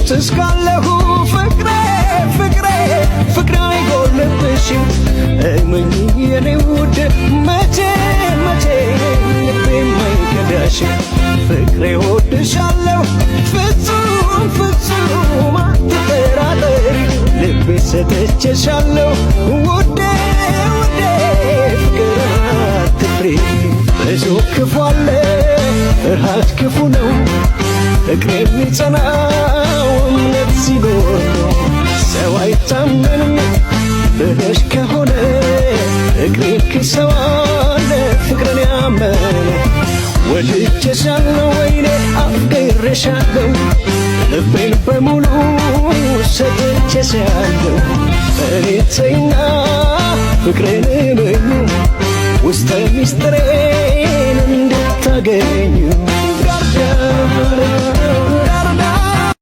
በሕይወት እስካለሁ ፍቅሬ ፍቅሬ ፍቅሬ አይጎልብሽም እመኚ የኔ ውድ መቼ መቼ ልቤም አይከዳሽም ፍቅሬ እወድሻለሁ ፍጹም ፍጹም አትጠራጠሪ ልቤ ሰጥቼሻለሁ ውዴ ውዴ ፍቅር አትፍሪ ብዙ ክፉ አለ ፍርሃት ክፉ ነው ፍቅር የሚጸናው እምነት ሲኖር ነው ሰው አይታመንም ብለሽ ከሆነ ፍቅሬን ክሰዋለ ፍቅርን ያመነ ወድጄሻለሁ ወይኔ አፍቅሬሻለሁ ልቤን በሙሉ ሰጥቼሻለሁ እኔ ተይና ፍቅሬን እመኙ ውስጠ ሚስጥሬን እንድታገኙ